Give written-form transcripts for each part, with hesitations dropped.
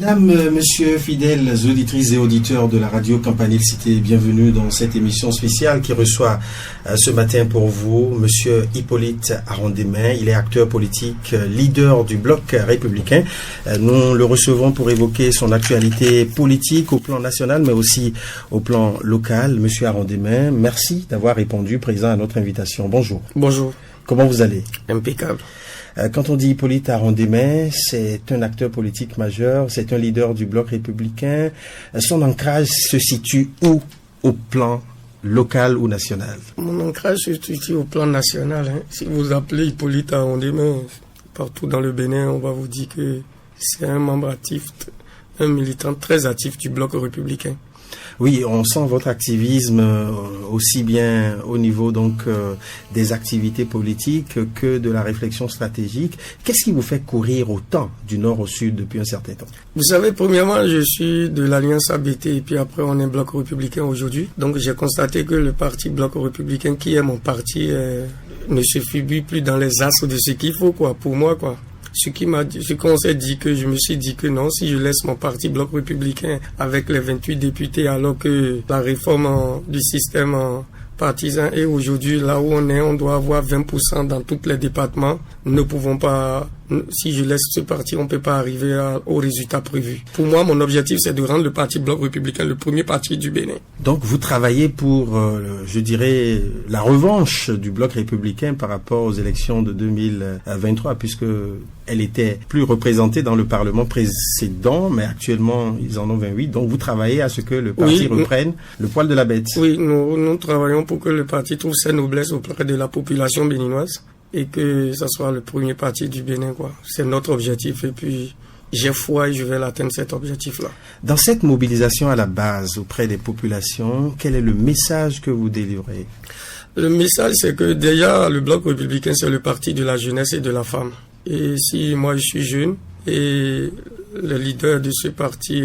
Mesdames, Messieurs, fidèles auditrices et auditeurs de la radio Campanile Cité, bienvenue dans cette émission spéciale qui reçoit ce matin pour vous Monsieur Hippolyte Arondemain. Il est acteur politique, leader du bloc républicain. Nous le recevons pour évoquer son actualité politique au plan national, mais aussi au plan local. Monsieur Arondemain, merci d'avoir répondu présent à notre invitation. Bonjour. Bonjour. Comment vous allez? Impeccable. Quand on dit Hippolyte Arondemain, c'est un acteur politique majeur, c'est un leader du bloc républicain. Son ancrage se situe où au plan local ou national? Mon ancrage se situe au plan national. Si vous appelez Hippolyte Arondemain, partout dans le Bénin, on va vous dire que c'est un membre actif, un militant très actif du bloc républicain. Oui, on sent votre activisme aussi bien au niveau des activités politiques que de la réflexion stratégique. Qu'est-ce qui vous fait courir autant du nord au sud depuis un certain temps? Vous savez, premièrement, je suis de l'Alliance ABT et puis après on est bloc républicain aujourd'hui. Donc j'ai constaté que le parti bloc républicain, qui est mon parti, ne se figure plus dans les astres de ce qu'il faut, pour moi, Ce qu'on s'est dit, que je me suis dit que non, si je laisse mon parti bloc républicain avec les 28 députés, alors que la réforme du système partisan est aujourd'hui là où on est, on doit avoir 20% dans tous les départements. Nous ne pouvons pas, si je laisse ce parti, on ne peut pas arriver au résultat prévu. Pour moi, mon objectif, c'est de rendre le parti bloc républicain le premier parti du Bénin. Donc, vous travaillez pour, je dirais, la revanche du bloc républicain par rapport aux élections de 2023, puisque elle était plus représentée dans le Parlement précédent, mais actuellement, ils en ont 28. Donc, vous travaillez à ce que le parti reprenne le poil de la bête. Oui, nous travaillons pour que le parti trouve sa noblesse auprès de la population béninoise et que ça soit le premier parti du Bénin, C'est notre objectif et puis j'ai foi et je vais l'atteindre, cet objectif-là. Dans cette mobilisation à la base auprès des populations, quel est le message que vous délivrez? Le message, c'est que déjà, le bloc républicain, c'est le parti de la jeunesse et de la femme. Et si moi je suis jeune et le leader de ce parti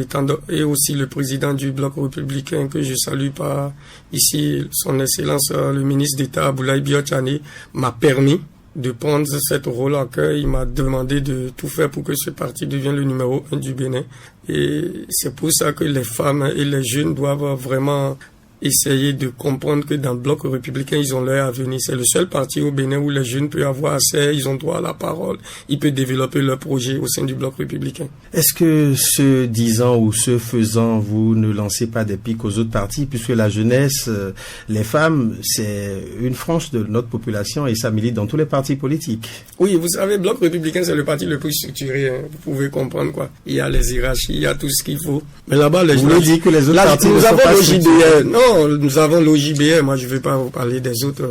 est aussi le président du bloc républicain que je salue par ici, son excellence le ministre d'État Aboulaye Biotchane m'a permis de prendre cet rôle à cœur. Il m'a demandé de tout faire pour que ce parti devienne le numéro 1 du Bénin. Et c'est pour ça que les femmes et les jeunes doivent vraiment essayer de comprendre que dans le bloc républicain, ils ont leur avenir. C'est le seul parti au Bénin où les jeunes peuvent avoir accès, ils ont droit à la parole, ils peuvent développer leur projet au sein du bloc républicain. Est-ce que ce disant ou ce faisant, vous ne lancez pas des pics aux autres partis, puisque la jeunesse, les femmes, c'est une frange de notre population et ça milite dans tous les partis politiques? Oui, vous savez, le bloc républicain, c'est le parti le plus structuré. Vous pouvez comprendre, Il y a les hiérarchies, il y a tout ce qu'il faut. Mais là-bas, les gens... Vous dites que les autres partis ne sont pas structurés. Non, nous avons l'OJBR, moi je ne vais pas vous parler des autres.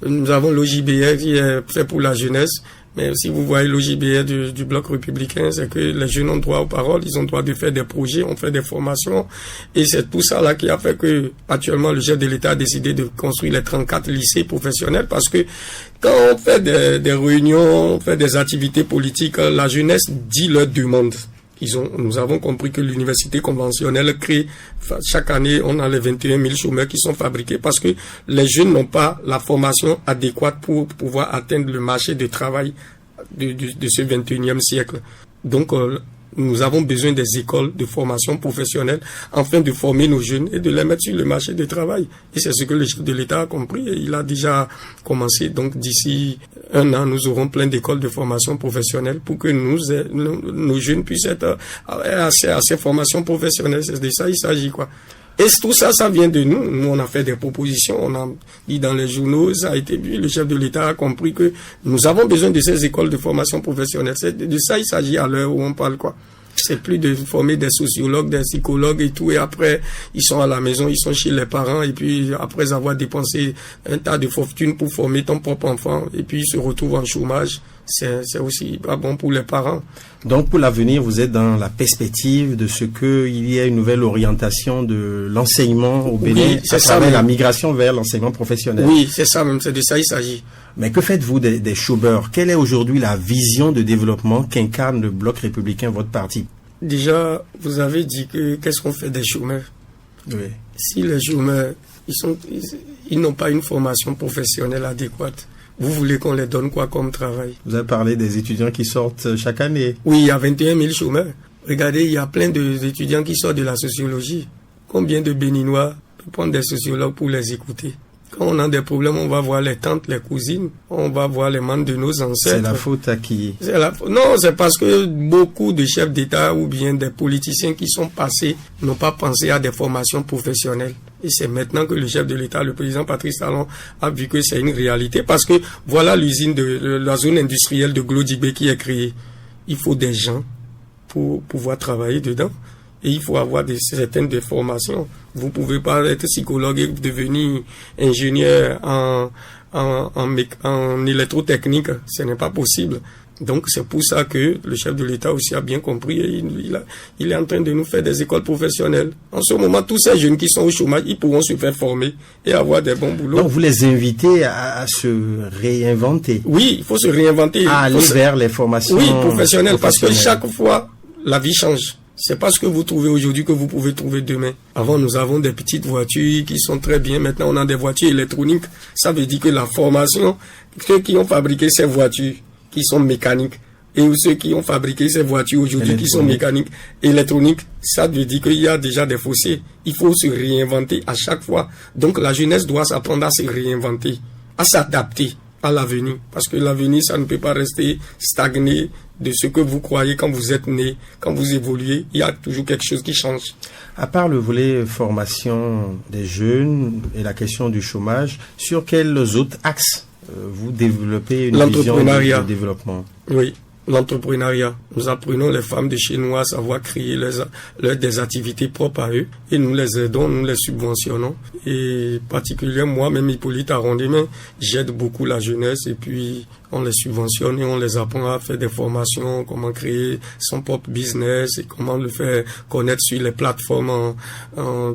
Nous avons l'OJBR qui est fait pour la jeunesse, mais si vous voyez l'OJBR du bloc républicain, c'est que les jeunes ont droit aux paroles, ils ont droit de faire des projets, on fait des formations, et c'est tout ça là qui a fait que actuellement le chef de l'État a décidé de construire les 34 lycées professionnels, parce que quand on fait des réunions, on fait des activités politiques, la jeunesse dit leurs demandes. Nous avons compris que l'université conventionnelle crée, chaque année, on a les 21 000 chômeurs qui sont fabriqués parce que les jeunes n'ont pas la formation adéquate pour pouvoir atteindre le marché de travail de ce 21e siècle. Donc, nous avons besoin des écoles de formation professionnelle afin de former nos jeunes et de les mettre sur le marché du travail. Et c'est ce que le chef de l'État a compris et il a déjà commencé. Donc d'ici un an, nous aurons plein d'écoles de formation professionnelle pour que nos jeunes puissent être accès à ces formations professionnelles. C'est de ça il s'agit, Et tout ça, ça vient de nous. Nous, on a fait des propositions, on a dit dans les journaux, ça a été vu. Le chef de l'État a compris que nous avons besoin de ces écoles de formation professionnelle. C'est de ça il s'agit à l'heure où on parle, C'est plus de former des sociologues, des psychologues et tout. Et après, ils sont à la maison, ils sont chez les parents. Et puis, après avoir dépensé un tas de fortune pour former ton propre enfant, et puis ils se retrouvent en chômage, c'est aussi pas bon pour les parents. Donc, pour l'avenir, vous êtes dans la perspective de ce qu'il y ait une nouvelle orientation de l'enseignement au Bénin, à travers la migration vers l'enseignement professionnel. Oui, c'est ça même, c'est de ça il s'agit. Mais que faites-vous des chômeurs? Quelle est aujourd'hui la vision de développement qu'incarne le bloc républicain, votre parti? Déjà, vous avez dit que qu'est-ce qu'on fait des chômeurs? Oui. Si les chômeurs, ils n'ont pas une formation professionnelle adéquate, vous voulez qu'on les donne quoi comme travail? Vous avez parlé des étudiants qui sortent chaque année. Oui, il y a 21 000 chômeurs. Regardez, il y a plein d'étudiants qui sortent de la sociologie. Combien de Béninois peuvent prendre des sociologues pour les écouter? Quand on a des problèmes, on va voir les tantes, les cousines, on va voir les membres de nos ancêtres. C'est la faute à qui? Non, c'est parce que beaucoup de chefs d'État ou bien des politiciens qui sont passés n'ont pas pensé à des formations professionnelles. Et c'est maintenant que le chef de l'État, le président Patrice Talon, a vu que c'est une réalité. Parce que voilà l'usine de la zone industrielle de Glodibé qui est créée. Il faut des gens pour pouvoir travailler dedans. Et il faut avoir certaines formations. Vous pouvez pas être psychologue et devenir ingénieur en électrotechnique. Ce n'est pas possible. Donc c'est pour ça que le chef de l'État aussi a bien compris et il est en train de nous faire des écoles professionnelles. En ce moment, tous ces jeunes qui sont au chômage, ils pourront se faire former et avoir des bons boulots. Donc vous les invitez à se réinventer. Oui, il faut se réinventer. À aller vers les formations professionnelles. Parce que chaque fois, la vie change. C'est pas ce que vous trouvez aujourd'hui que vous pouvez trouver demain. Avant, nous avons des petites voitures qui sont très bien. Maintenant, on a des voitures électroniques. Ça veut dire que la formation, ceux qui ont fabriqué ces voitures, qui sont mécaniques, et ceux qui ont fabriqué ces voitures aujourd'hui, qui sont mécaniques, électroniques, ça veut dire qu'il y a déjà des fossés. Il faut se réinventer à chaque fois. Donc, la jeunesse doit s'apprendre à se réinventer, à s'adapter à l'avenir. Parce que l'avenir, ça ne peut pas rester stagné de ce que vous croyez quand vous êtes né, quand vous évoluez. Il y a toujours quelque chose qui change. À part le volet formation des jeunes et la question du chômage, sur quels autres axes vous développez une vision de développement? Oui, l'entrepreneuriat. Nous apprenons les femmes de chez nous à savoir créer des activités propres à eux et nous les aidons, nous les subventionnons. Et particulièrement moi-même, Hippolyte Arrondemain, j'aide beaucoup la jeunesse et puis on les subventionne et on les apprend à faire des formations, comment créer son propre business et comment le faire connaître sur les plateformes,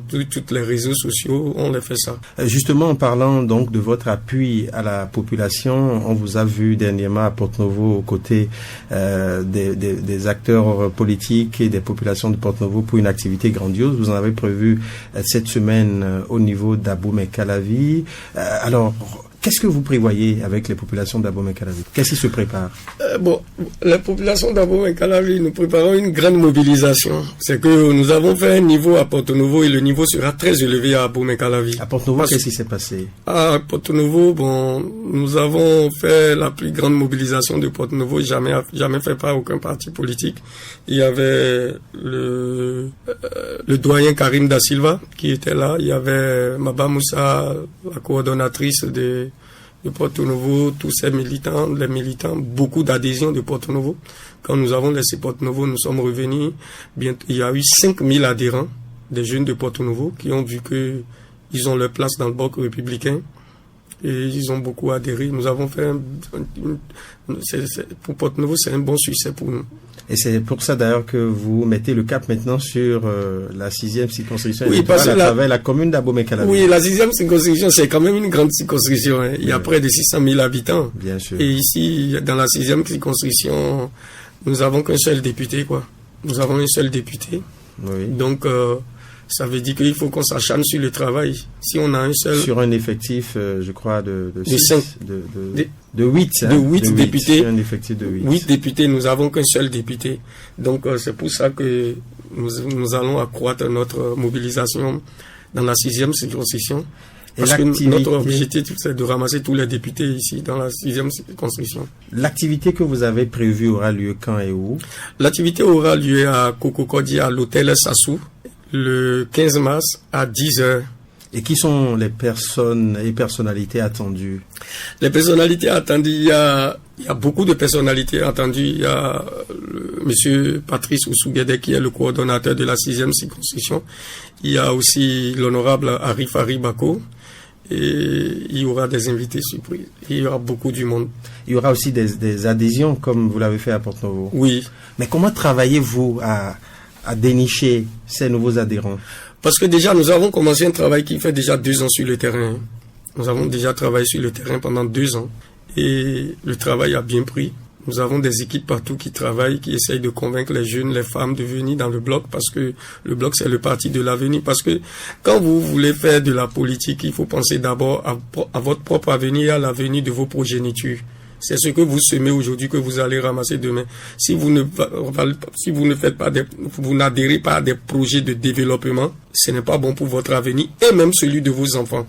toutes les réseaux sociaux, on les fait ça. Justement, en parlant donc de votre appui à la population, on vous a vu dernièrement à Porto-Novo aux côtés des acteurs politiques et des populations de Porto-Novo pour une activité grandiose. Vous en avez prévu cette semaine au niveau d'Abomey-Calavi. Alors, qu'est-ce que vous prévoyez avec les populations d'Abomey-Calavi? Qu'est-ce qui se prépare? Les populations d'Abomey-Calavi, nous préparons une grande mobilisation. C'est que nous avons fait un niveau à Porto-Novo et le niveau sera très élevé à Abomey-Calavi. À Porto-Novo, qu'est-ce qui s'est passé? À Porto-Novo, nous avons fait la plus grande mobilisation de Porto-Novo, jamais fait par aucun parti politique. Il y avait le doyen Karim Da Silva qui était là. Il y avait Maba Moussa, la coordonnatrice de Porto-Novo, tous ces militants, les militants, beaucoup d'adhésions de Porto-Novo. Quand nous avons laissé Porto-Novo, nous sommes revenus. Il y a eu 5000 adhérents, des jeunes de Porto-Novo, qui ont vu que ils ont leur place dans le bloc républicain. Et ils ont beaucoup adhéré. Nous avons fait pour Porto-Novo, c'est un bon succès pour nous. Et c'est pour ça d'ailleurs que vous mettez le cap maintenant sur la 6e circonscription électorale à travers la commune d'Abomey-Calavi. Oui, la 6e circonscription, c'est quand même une grande circonscription. Hein. Il y a près de 600 000 habitants. Bien sûr. Et ici, dans la 6e circonscription, nous n'avons qu'un seul député, quoi. Nous avons un seul député. Oui. Donc, ça veut dire qu'il faut qu'on s'acharne sur le travail. Si on a un seul... Sur un effectif, je crois, de 8. Hein, de 8 députés. Sur un effectif de 8. 8 députés, nous avons qu'un seul député. Donc, c'est pour ça que nous allons accroître notre mobilisation dans la 6e circonscription. Parce que notre objectif, c'est de ramasser tous les députés ici, dans la 6e circonscription. L'activité que vous avez prévue aura lieu quand et où? L'activité aura lieu à Kokokodi, à l'hôtel Sassou, le 15 mars à 10h. Et qui sont les personnes et personnalités attendues? Les personnalités attendues, il y a beaucoup de personnalités attendues. Il y a monsieur Patrice Oussouguédé qui est le coordonnateur de la 6e circonscription. Il y a aussi l'honorable Arif Haribako. Et il y aura des invités surprises. Il y aura beaucoup du monde. Il y aura aussi des adhésions comme vous l'avez fait à Porto-Novo. Oui. Mais comment travaillez-vous à dénicher ces nouveaux adhérents? Parce que déjà, nous avons commencé un travail qui fait déjà 2 ans sur le terrain. Nous avons déjà travaillé sur le terrain pendant 2 ans. Et le travail a bien pris. Nous avons des équipes partout qui travaillent, qui essayent de convaincre les jeunes, les femmes de venir dans le bloc parce que le bloc, c'est le parti de l'avenir. Parce que quand vous voulez faire de la politique, il faut penser d'abord à votre propre avenir et à l'avenir de vos progénitures. C'est ce que vous semez aujourd'hui que vous allez ramasser demain. Si vous vous n'adhérez pas à des projets de développement, ce n'est pas bon pour votre avenir et même celui de vos enfants.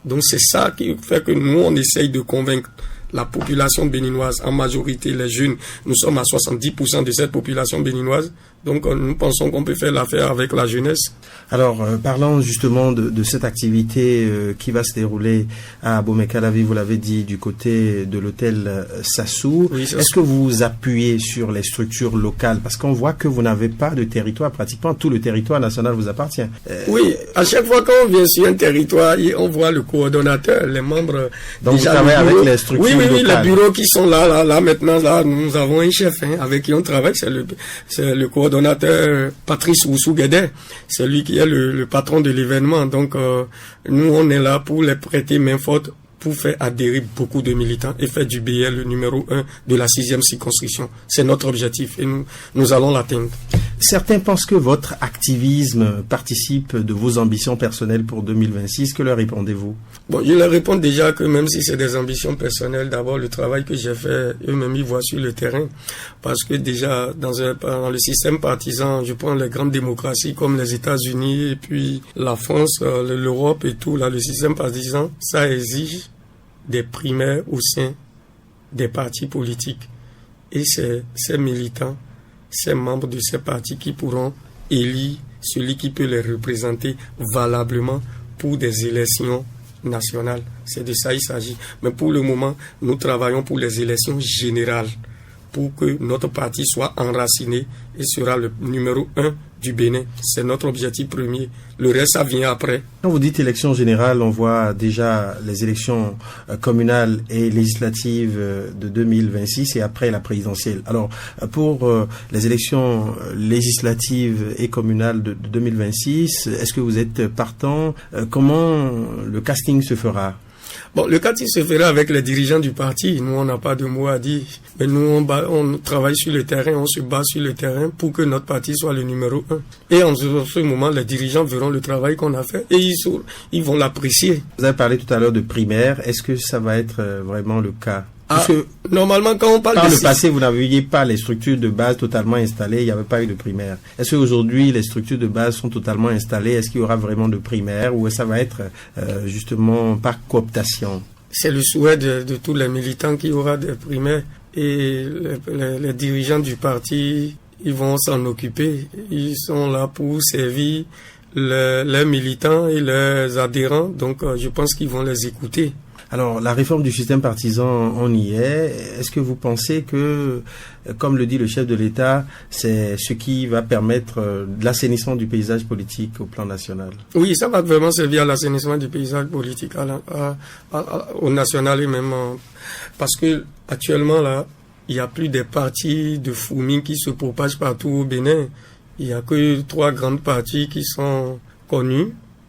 Donc c'est ça qui fait que nous, on essaye de convaincre la population béninoise, en majorité les jeunes. Nous sommes à 70% de cette population béninoise. Donc nous pensons qu'on peut faire l'affaire avec la jeunesse. Alors, parlant justement de cette activité qui va se dérouler à Abomey-Calavi, vous l'avez dit, du côté de l'hôtel Sassou. Oui, est-ce que vous vous appuyez sur les structures locales? Parce qu'on voit que vous n'avez pas de territoire, pratiquement tout le territoire national vous appartient. Oui, à chaque fois qu'on vient sur un territoire, on voit le coordonnateur, les membres. Donc vous travaillez avec les structures locales. Oui, les bureaux qui sont là, maintenant, là, nous avons un chef avec qui on travaille, c'est le coordonnateur Patrice Oussou-Guédet, c'est lui qui est le patron de l'événement. Donc, nous, on est là pour les prêter main forte, pour faire adhérer beaucoup de militants et faire du BL le numéro 1 de la 6e circonscription. C'est notre objectif et nous allons l'atteindre. Certains pensent que votre activisme participe de vos ambitions personnelles pour 2026. Que leur répondez-vous? Bon, je leur réponds déjà que même si c'est des ambitions personnelles, d'abord le travail que j'ai fait, eux-mêmes ils voient sur le terrain. Parce que déjà, dans le système partisan, je prends les grandes démocraties comme les États-Unis et puis la France, l'Europe et tout, là, le système partisan, ça exige des primaires au sein des partis politiques. Et c'est ces militants, ces membres de ces partis qui pourront élire celui qui peut les représenter valablement pour des élections nationales. C'est de ça il s'agit. Mais pour le moment, nous travaillons pour les élections générales, pour que notre parti soit enraciné et sera le numéro 1 du Bénin. C'est notre objectif premier. Le reste, ça vient après. Quand vous dites élection générale, on voit déjà les élections communales et législatives de 2026 et après la présidentielle. Alors, pour les élections législatives et communales de 2026, est-ce que vous êtes partant? Comment le casting se fera? Bon, le casting se fera avec les dirigeants du parti. Nous, on n'a pas de mots à dire. Mais nous, on travaille sur le terrain, on se bat sur le terrain pour que notre parti soit le numéro 1. Et en ce moment, les dirigeants verront le travail qu'on a fait et ils vont l'apprécier. Vous avez parlé tout à l'heure de primaire. Est-ce que ça va être vraiment le cas? Parce que normalement, quand on parle par le passé, vous n'aviez pas les structures de base totalement installées, il n'y avait pas eu de primaire. Est-ce qu'aujourd'hui, les structures de base sont totalement installées? Est-ce qu'il y aura vraiment de primaire ou ça va être justement par cooptation? C'est le souhait de tous les militants qu'il y aura des primaires et les dirigeants du parti, ils vont s'en occuper. Ils sont là pour servir les militants et les adhérents, donc je pense qu'ils vont les écouter. Alors, la réforme du système partisan, on y est. Est-ce que vous pensez que, comme le dit le chef de l'État, c'est ce qui va permettre l'assainissement du paysage politique au plan national? Oui, ça va vraiment servir à l'assainissement du paysage politique au national et même parce que actuellement là, il n'y a plus des partis de fourmis qui se propagent partout au Bénin. Il n'y a que 3 grandes partis qui sont connus.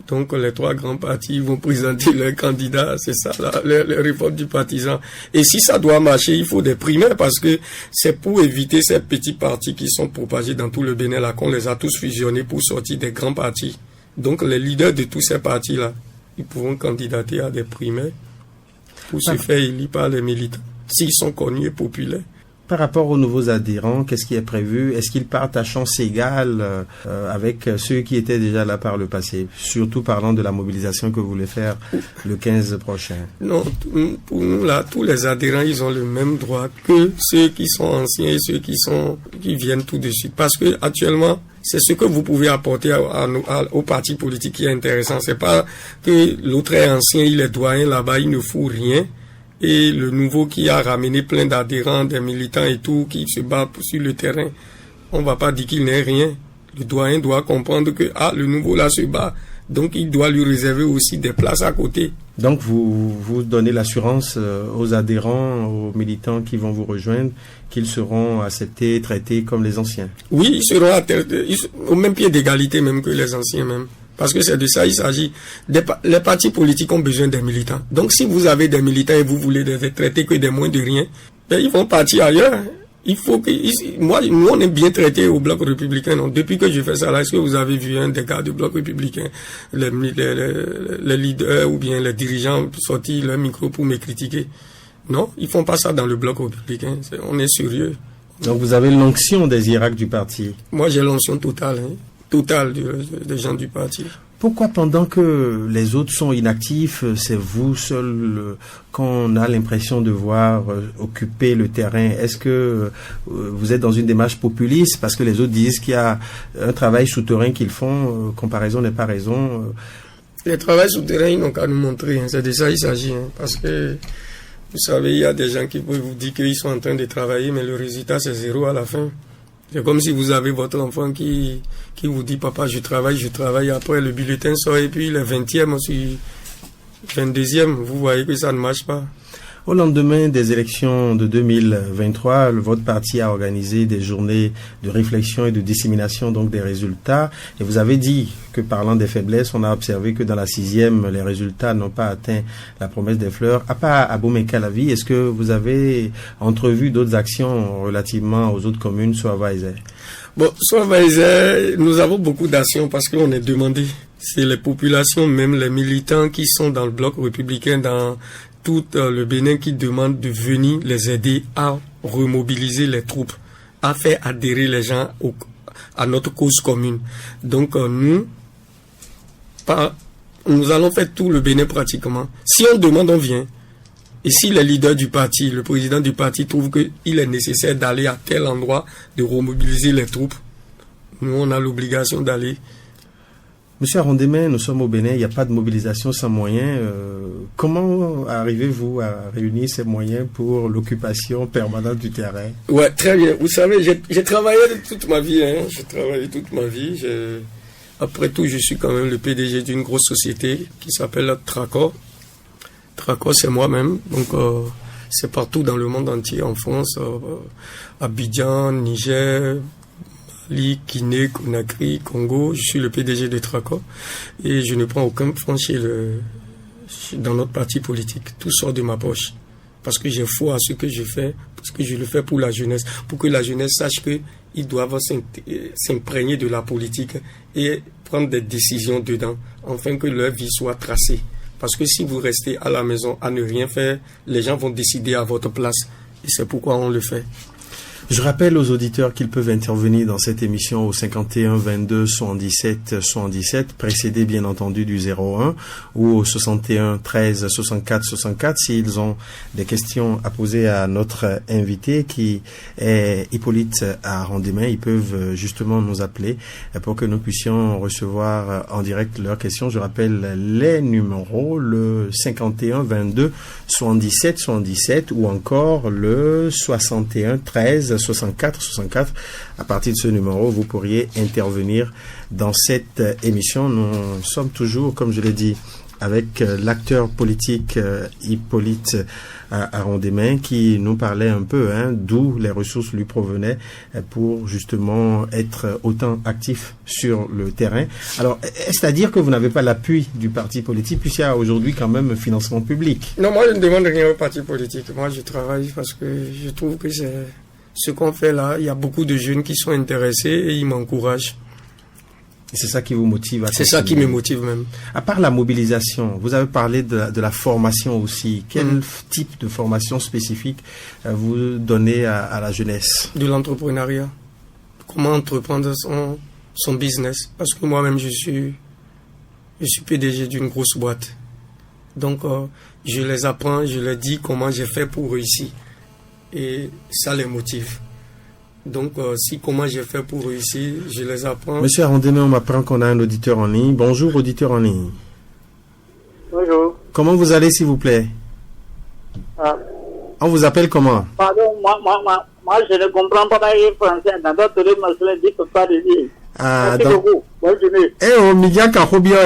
Donc les 3 grands partis vont présenter leurs candidats, c'est ça, les réformes du partisan. Et si ça doit marcher, il faut des primaires parce que c'est pour éviter ces petits partis qui sont propagés dans tout le Bénin là, qu'on les a tous fusionnés pour sortir des grands partis. Donc les leaders de tous ces partis-là, ils pourront candidater à des primaires pour se faire élire par les militants, s'ils sont connus et populaires. Par rapport aux nouveaux adhérents, qu'est-ce qui est prévu? Est-ce qu'ils partent à chance égale avec ceux qui étaient déjà là par le passé? Surtout parlant de la mobilisation que vous voulez faire le 15 prochain. Non, pour nous là, tous les adhérents, ils ont le même droit que ceux qui sont anciens et ceux qui viennent tout de suite. Parce que actuellement, c'est ce que vous pouvez apporter au parti politique qui est intéressant. C'est pas que l'autre est ancien, il est doyen là-bas, il ne fout rien. Et le nouveau qui a ramené plein d'adhérents, des militants et tout, qui se bat sur le terrain, on va pas dire qu'il n'est rien. Le doyen doit comprendre que, le nouveau là se bat, donc il doit lui réserver aussi des places à côté. Donc vous donnez l'assurance aux adhérents, aux militants qui vont vous rejoindre, qu'ils seront acceptés, traités comme les anciens? Oui, ils seront au même pied d'égalité même que les anciens même. Parce que c'est de ça il s'agit. Les partis politiques ont besoin des militants. Donc si vous avez des militants et vous voulez les traiter que des moins de rien, ils vont partir ailleurs. Il faut que nous on est bien traités au Bloc républicain. Donc, depuis que je fais ça là, est-ce que vous avez vu un des gars du Bloc républicain, les leaders ou bien les dirigeants sortir leur micro pour me critiquer? Non, ils font pas ça dans le bloc républicain. On est sérieux. Donc vous avez l'onction des hiérarques du parti. Moi, j'ai l'onction totale, totale des gens du parti. Pourquoi pendant que les autres sont inactifs, c'est vous seul qu'on a l'impression de voir occuper le terrain? Est-ce que vous êtes dans une démarche populiste parce que les autres disent qu'il y a un travail souterrain qu'ils font, comparaison n'est pas raison? Les travaux souterrains, ils n'ont qu'à nous montrer, c'est de ça qu'il s'agit, parce que vous savez, il y a des gens qui peuvent vous dire qu'ils sont en train de travailler, mais le résultat c'est 0 à la fin. C'est comme si vous avez votre enfant qui vous dit, papa, je travaille, après le bulletin sort et puis le 20e, aussi 22e, vous voyez que ça ne marche pas. Au lendemain des élections de 2023, votre parti a organisé des journées de réflexion et de dissémination donc des résultats. Et vous avez dit que parlant des faiblesses, on a observé que dans la 6e, les résultats n'ont pas atteint la promesse des fleurs. À part Abomey-Calavi, est-ce que vous avez entrevu d'autres actions relativement aux autres communes, soit Vaizé? Bon, soit Vaizé, nous avons beaucoup d'actions parce qu'on est demandé. C'est les populations, même les militants qui sont dans le bloc républicain, dans tout le Bénin, qui demandent de venir les aider à remobiliser les troupes, à faire adhérer les gens à notre cause commune. Donc nous allons faire tout le Bénin pratiquement. Si on demande, on vient. Et si les leaders du parti, le président du parti trouve qu'il est nécessaire d'aller à tel endroit, de remobiliser les troupes, nous on a l'obligation d'aller. Monsieur Arondemain, nous sommes au Bénin, il n'y a pas de mobilisation sans moyens. Comment arrivez-vous à réunir ces moyens pour l'occupation permanente du terrain? Ouais, très bien. Vous savez, j'ai travaillé toute ma vie. Après tout, je suis quand même le PDG d'une grosse société qui s'appelle Tracor. Tracor, c'est moi-même. Donc, c'est partout dans le monde entier, en France, Abidjan, Niger, Guinée, Conakry, Congo. Je suis le PDG de Tracor et je ne prends aucun franc dans notre parti politique. Tout sort de ma poche parce que j'ai foi à ce que je fais, parce que je le fais pour la jeunesse, pour que la jeunesse sache qu'ils doivent s'imprégner de la politique et prendre des décisions dedans, afin que leur vie soit tracée. Parce que si vous restez à la maison à ne rien faire, les gens vont décider à votre place et c'est pourquoi on le fait. Je rappelle aux auditeurs qu'ils peuvent intervenir dans cette émission au 51 22 77 77, précédé bien entendu du 01, ou au 61 13 64 64 s'ils ont des questions à poser à notre invité qui est Hippolyte Arondemain. Ils peuvent justement nous appeler pour que nous puissions recevoir en direct leurs questions. Je rappelle les numéros, le 51 22 77 77 ou encore le 61 13 64 64. À partir de ce numéro, vous pourriez intervenir dans cette émission. Nous sommes toujours, comme je l'ai dit, avec l'acteur politique Hippolyte Arondemain qui nous parlait un peu d'où les ressources lui provenaient pour justement être autant actif sur le terrain. Alors, est-ce à dire que vous n'avez pas l'appui du parti politique puisqu'il y a aujourd'hui quand même un financement public? Non, moi je ne demande rien au parti politique. Moi je travaille parce que je trouve que c'est ce qu'on fait là. Il y a beaucoup de jeunes qui sont intéressés et ils m'encouragent. Et c'est ça qui vous motive à continuer? C'est ça qui me motive même. À part la mobilisation, vous avez parlé de la formation aussi. Quel type de formation spécifique vous donnez à la jeunesse? De l'entrepreneuriat. Comment entreprendre son business. Parce que moi-même, je suis PDG d'une grosse boîte. Donc, je les apprends, je leur dis comment j'ai fait pour réussir. Et ça les motive. Donc, comment j'ai fait pour réussir, je les apprends. Monsieur Arondemain, on m'apprend qu'on a un auditeur en ligne. Bonjour, auditeur en ligne. Bonjour. Comment vous allez, s'il vous plaît? On vous appelle comment? Pardon, moi je ne comprends pas parler français. Dans d'autres langues, je ne dis pas de dire. Merci beaucoup. Bonne journée. On m'y dit qu'à Robio,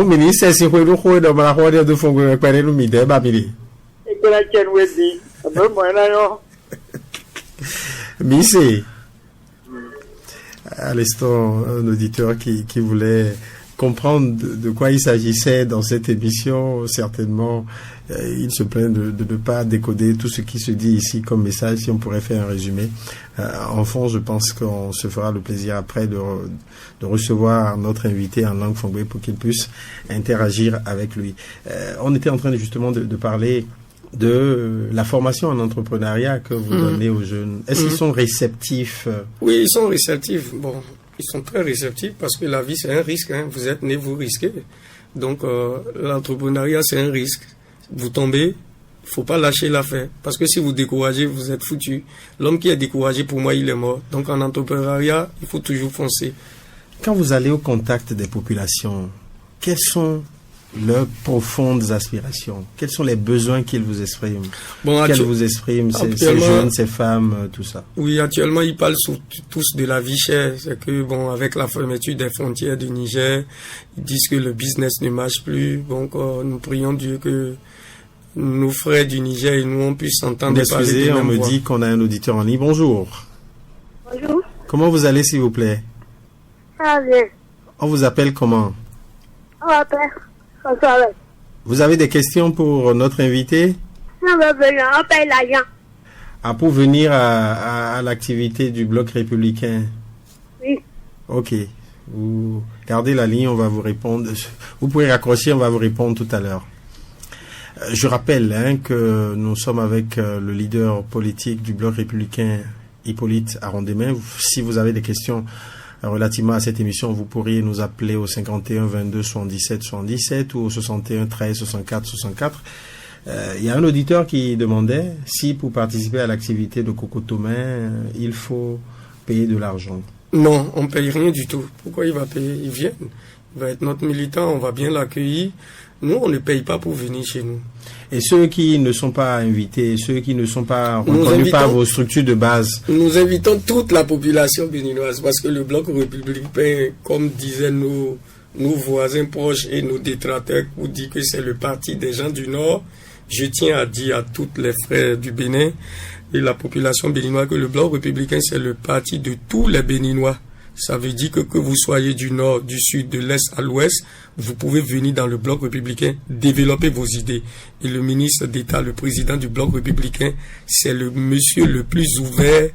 ministre, c'est quoi le rôle de la rôle de Fongo Pérez Lumide, Babili? Missé. À l'instant, un auditeur qui voulait comprendre de quoi il s'agissait dans cette émission, certainement, il se plaint de ne pas décoder tout ce qui se dit ici comme message. Si on pourrait faire un résumé. En fond, je pense qu'on se fera le plaisir après de recevoir notre invité en langue fongbe pour qu'il puisse interagir avec lui. On était en train justement de parler de la formation en entrepreneuriat que vous donnez aux jeunes. Est-ce qu'ils sont réceptifs? Oui, ils sont réceptifs. Bon, ils sont très réceptifs parce que la vie, c'est un risque. Hein. Vous êtes né, vous risquez. Donc, l'entrepreneuriat, c'est un risque. Vous tombez, il faut pas lâcher l'affaire. Parce que si vous découragez, vous êtes foutu. L'homme qui est découragé, pour moi, il est mort. Donc, en entrepreneuriat, il faut toujours foncer. Quand vous allez au contact des populations, quelles sont leurs profondes aspirations? Quels sont les besoins qu'ils vous expriment? Qu'elles vous expriment, ces jeunes, ces femmes, tout ça? Oui, actuellement, ils parlent tous de la vie chère. C'est que, bon, avec la fermeture des frontières du Niger, ils disent que le business ne marche plus. Donc, nous prions Dieu que nos frères du Niger et nous, on puisse s'entendre parler de même voix. On me dit qu'on a un auditeur en ligne. Bonjour. Bonjour. Comment vous allez, s'il vous plaît? Ça va bien. On vous appelle comment? On m'appelle. Vous avez des questions pour notre invité? On paye l'argent. Ah, pour venir à l'activité du Bloc républicain? Oui. Ok. Vous gardez la ligne, on va vous répondre. Vous pouvez raccrocher, on va vous répondre tout à l'heure. Je rappelle que nous sommes avec le leader politique du Bloc républicain, Hippolyte Arondemain. Si vous avez des questions relativement à cette émission, vous pourriez nous appeler au 51 22 77 77 ou au 61 13 64 64. Il y a un auditeur qui demandait si pour participer à l'activité de Cocotomain, il faut payer de l'argent. Non, on ne paye rien du tout. Pourquoi il va payer? Il vient. Il va être notre militant, on va bien l'accueillir. Nous, on ne paye pas pour venir chez nous. Et ceux qui ne sont pas invités, ceux qui ne sont pas reconnus par vos structures de base? Nous invitons toute la population béninoise parce que le Bloc républicain, comme disaient nos voisins proches et nos détracteurs, vous dit que c'est le parti des gens du Nord. Je tiens à dire à tous les frères du Bénin et la population béninoise que le Bloc républicain, c'est le parti de tous les Béninois. Ça veut dire que vous soyez du nord, du sud, de l'est à l'ouest, vous pouvez venir dans le Bloc républicain, développer vos idées. Et le ministre d'État, le président du Bloc républicain, c'est le monsieur le plus ouvert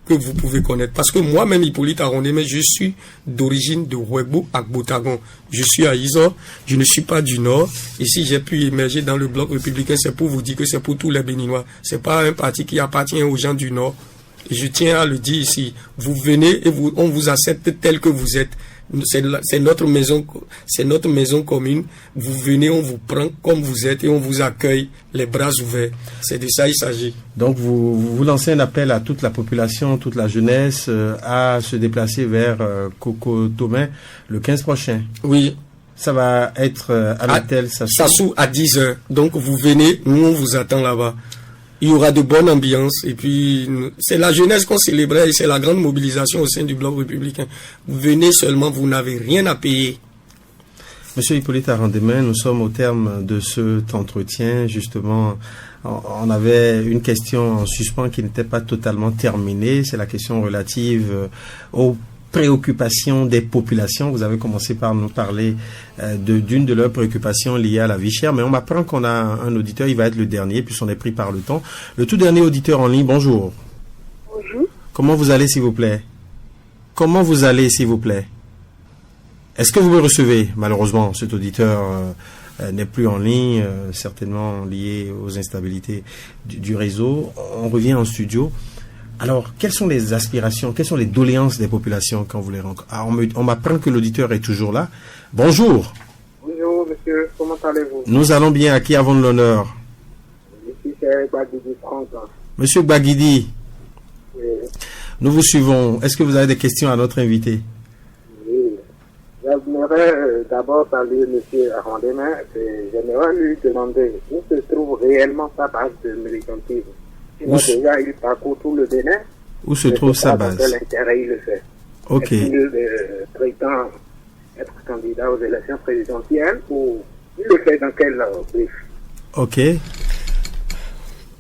que vous pouvez connaître. Parce que moi-même, Hippolyte Arondemain, je suis d'origine de Ouébo à Botagon. Je suis à Isor, je ne suis pas du nord. Et si j'ai pu émerger dans le Bloc républicain, c'est pour vous dire que c'est pour tous les Béninois. C'est pas un parti qui appartient aux gens du nord. Et je tiens à le dire ici, vous venez et on vous accepte tel que vous êtes. C'est notre maison commune. Vous venez, on vous prend comme vous êtes et on vous accueille les bras ouverts. C'est de ça il s'agit. Donc vous lancez un appel à toute la population, toute la jeunesse à se déplacer vers Cocotomain le 15 prochain. Oui. Ça va être à l'hôtel Sassou à 10h. Donc vous venez, nous on vous attend là-bas. Il y aura de bonnes ambiances et puis c'est la jeunesse qu'on célébrait et c'est la grande mobilisation au sein du Bloc républicain. Vous venez seulement, vous n'avez rien à payer. Monsieur Hippolyte Arondemain, nous sommes au terme de cet entretien. Justement, on avait une question en suspens qui n'était pas totalement terminée. C'est la question relative aux préoccupations des populations. Vous avez commencé par nous parler d'une de leurs préoccupations liées à la vie chère, mais on m'apprend qu'on a un auditeur, il va être le dernier, puisqu'on est pris par le temps. Le tout dernier auditeur en ligne, bonjour. Bonjour. Comment vous allez, s'il vous plaît? Comment vous allez, s'il vous plaît? Est-ce que vous me recevez? Malheureusement, cet auditeur n'est plus en ligne, certainement lié aux instabilités du réseau. On revient en studio. Alors, quelles sont les aspirations, quelles sont les doléances des populations quand vous les rencontrez? On m'apprend que l'auditeur est toujours là. Bonjour. Bonjour, monsieur. Comment allez-vous? Nous allons bien. À qui avons l'honneur? Ici, c'est Gbagidi Franck. Monsieur Gbagidi. Oui. Nous vous suivons. Est-ce que vous avez des questions à notre invité? Oui. J'aimerais d'abord parler de monsieur Arondemain. J'aimerais lui demander où se trouve réellement sa base de militantisme. Déjà, il parcourt tout le Bénin. Où se trouve sa base? Quel intérêt il le fait? Ok. Est-ce qu'il prétend être candidat aux élections présidentielles ou il le fait dans quel brief? Ok.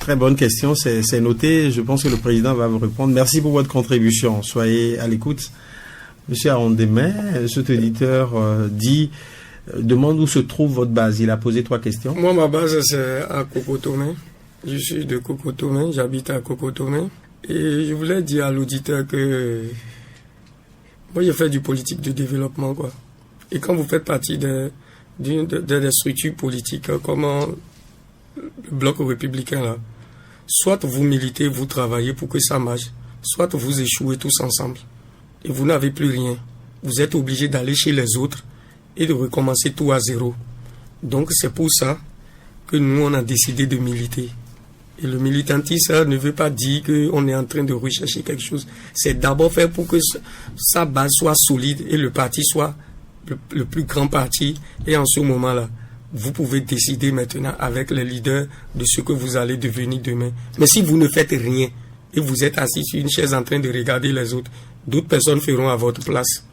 Très bonne question, c'est noté. Je pense que le président va vous répondre. Merci pour votre contribution. Soyez à l'écoute. Monsieur Arondemain, cet auditeur demande où se trouve votre base. Il a posé 3 questions. Moi, ma base, c'est à Cocotomé. Je suis de Cocotomé, j'habite à Cocotomé. Et je voulais dire à l'auditeur que moi, je fais du politique de développement, quoi. Et quand vous faites partie des structures politiques comme le bloc républicain, là, soit vous militez, vous travaillez pour que ça marche, soit vous échouez tous ensemble. Et vous n'avez plus rien. Vous êtes obligé d'aller chez les autres et de recommencer tout à zéro. Donc c'est pour ça que nous, on a décidé de militer. Et le militantisme, ça ne veut pas dire qu'on est en train de rechercher quelque chose. C'est d'abord faire pour que sa base soit solide et le parti soit le plus grand parti. Et en ce moment-là, vous pouvez décider maintenant avec les leaders de ce que vous allez devenir demain. Mais si vous ne faites rien et vous êtes assis sur une chaise en train de regarder les autres, d'autres personnes feront à votre place.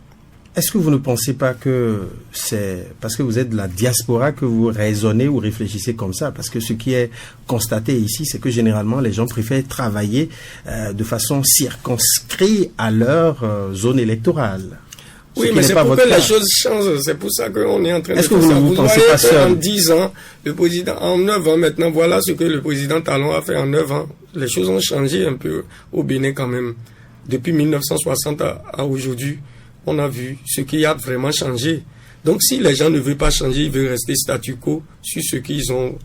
Est-ce que vous ne pensez pas que c'est parce que vous êtes de la diaspora que vous raisonnez ou réfléchissez comme ça? Parce que ce qui est constaté ici, c'est que généralement les gens préfèrent travailler de façon circonscrite à leur zone électorale. Oui, mais c'est pour que les choses changent. C'est pour ça qu'on est en train de faire ça. Est-ce que vous ne vous pensez pas seul? En 10 ans, le président, en 9 ans maintenant, voilà ce que le président Talon a fait en 9 ans. Les choses ont changé un peu au Bénin quand même. Depuis 1960 à aujourd'hui, on a vu ce qui a vraiment changé. Donc si les gens ne veulent pas changer, ils veulent rester statu quo sur ce qu'ils ont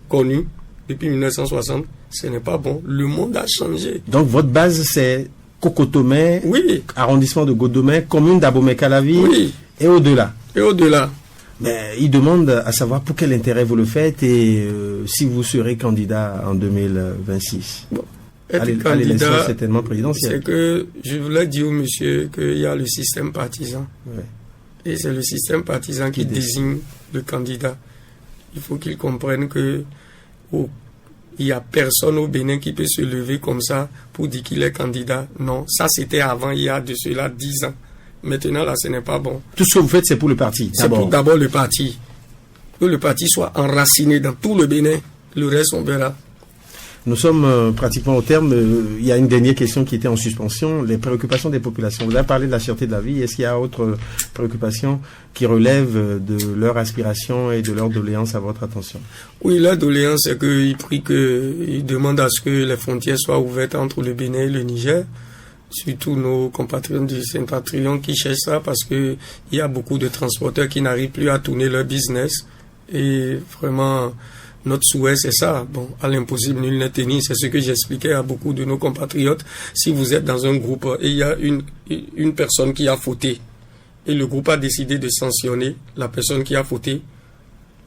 connu depuis 1960, ce n'est pas bon. Le monde a changé. Donc votre base, c'est Cocotomé, oui, arrondissement de Godomé, commune d'Abomey-Calavi, oui, et au-delà. Et au-delà. Mais il demande à savoir pour quel intérêt vous le faites et si vous serez candidat en 2026. Bon. Être candidat, certainement présidentielle. C'est que je voulais dire au monsieur qu'il y a le système partisan. Ouais. Et c'est le système partisan qui désigne le candidat. Il faut qu'il comprenne que il n'y a personne au Bénin qui peut se lever comme ça pour dire qu'il est candidat. Non, ça c'était avant, il y a de cela 10 ans. Maintenant, là, ce n'est pas bon. Tout ce que vous faites, c'est pour le parti. C'est pour d'abord le parti. Que le parti soit enraciné dans tout le Bénin. Le reste, on verra. Nous sommes pratiquement au terme. Il y a une dernière question qui était en suspension. Les préoccupations des populations. Vous avez parlé de la sûreté de la vie. Est-ce qu'il y a autres préoccupations qui relèvent de leur aspiration et de leur doléance à votre attention? Oui, la doléance, c'est qu'ils demandent à ce que les frontières soient ouvertes entre le Bénin et le Niger. Surtout nos compatriotes du Saint-Patrion qui cherchent ça parce que il y a beaucoup de transporteurs qui n'arrivent plus à tourner leur business. Et vraiment, notre souhait, c'est ça. Bon, à l'impossible, nul n'est tenu. C'est ce que j'expliquais à beaucoup de nos compatriotes. Si vous êtes dans un groupe et il y a une personne qui a fauté et le groupe a décidé de sanctionner la personne qui a fauté,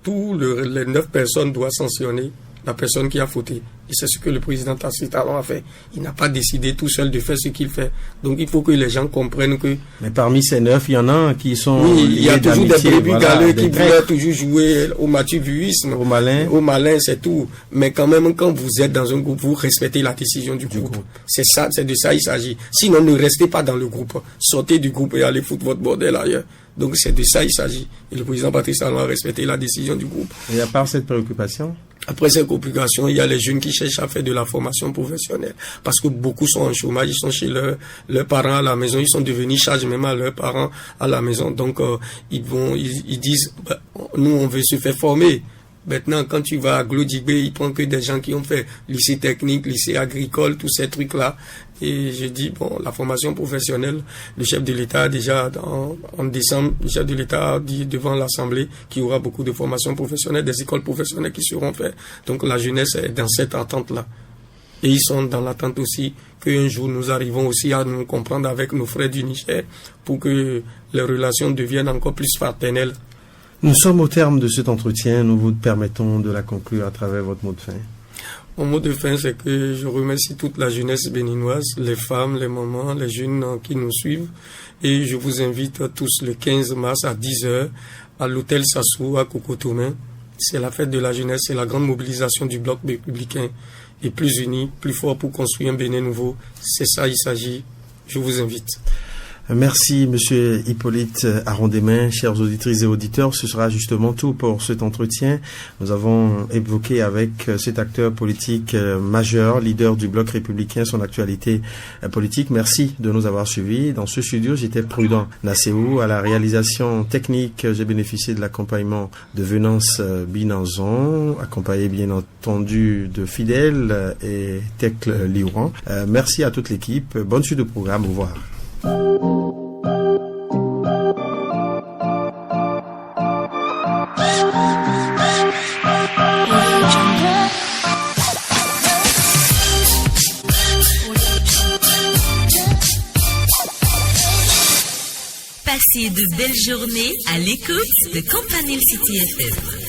les 9 personnes doivent sanctionner la personne qui a fauté. Et c'est ce que le président Tacite Talon a fait. Il n'a pas décidé tout seul de faire ce qu'il fait. Donc il faut que les gens comprennent que... Mais parmi ces 9, il y en a qui sont... Oui, il y a toujours des brebis galeux qui voulaient toujours jouer au matuvuisme. Au malin. Au malin, c'est tout. Mais quand même, quand vous êtes dans un groupe, vous respectez la décision du groupe. C'est ça, c'est de ça il s'agit. Sinon, ne restez pas dans le groupe. Sortez du groupe et allez foutre votre bordel ailleurs. Donc c'est de ça il s'agit. Et le président Patrice Talon a respecté la décision du groupe. Et à part cette préoccupation? Après cette complication, il y a les jeunes qui cherchent à faire de la formation professionnelle. Parce que beaucoup sont en chômage, ils sont chez leurs parents à la maison, ils sont devenus charges même à leurs parents à la maison. Donc, ils disent, bah, nous, on veut se faire former. Maintenant, quand tu vas à Glodjibé, ils prennent que des gens qui ont fait lycée technique, lycée agricole, tous ces trucs-là. Et je dis, bon, la formation professionnelle, le chef de l'État a déjà, en décembre, le chef de l'État a dit devant l'Assemblée qu'il y aura beaucoup de formations professionnelles, des écoles professionnelles qui seront faites. Donc la jeunesse est dans cette attente-là. Et ils sont dans l'attente aussi qu'un jour nous arrivons aussi à nous comprendre avec nos frères du Niger pour que les relations deviennent encore plus fraternelles. Nous sommes au terme de cet entretien. Nous vous permettons de la conclure à travers votre mot de fin. Mon mot de fin, c'est que je remercie toute la jeunesse béninoise, les femmes, les mamans, les jeunes qui nous suivent. Et je vous invite tous le 15 mars à 10h à l'hôtel Sassou à Cocotomé. C'est la fête de la jeunesse, c'est la grande mobilisation du bloc républicain. Et plus unis, plus forts pour construire un Bénin nouveau. C'est ça, il s'agit. Je vous invite. Merci, Monsieur Hippolyte Arondemain. Chers auditrices et auditeurs, ce sera justement tout pour cet entretien. Nous avons évoqué avec cet acteur politique majeur, leader du Bloc républicain, son actualité politique. Merci de nous avoir suivis. Dans ce studio, j'étais Prudent Nasséou. À la réalisation technique, j'ai bénéficié de l'accompagnement de Venance Binanzon, accompagné bien entendu de Fidèle et Tecle Liouran. Merci à toute l'équipe. Bonne suite de programme. Au revoir. Passez de belles journées à l'écoute de Campanile City FM.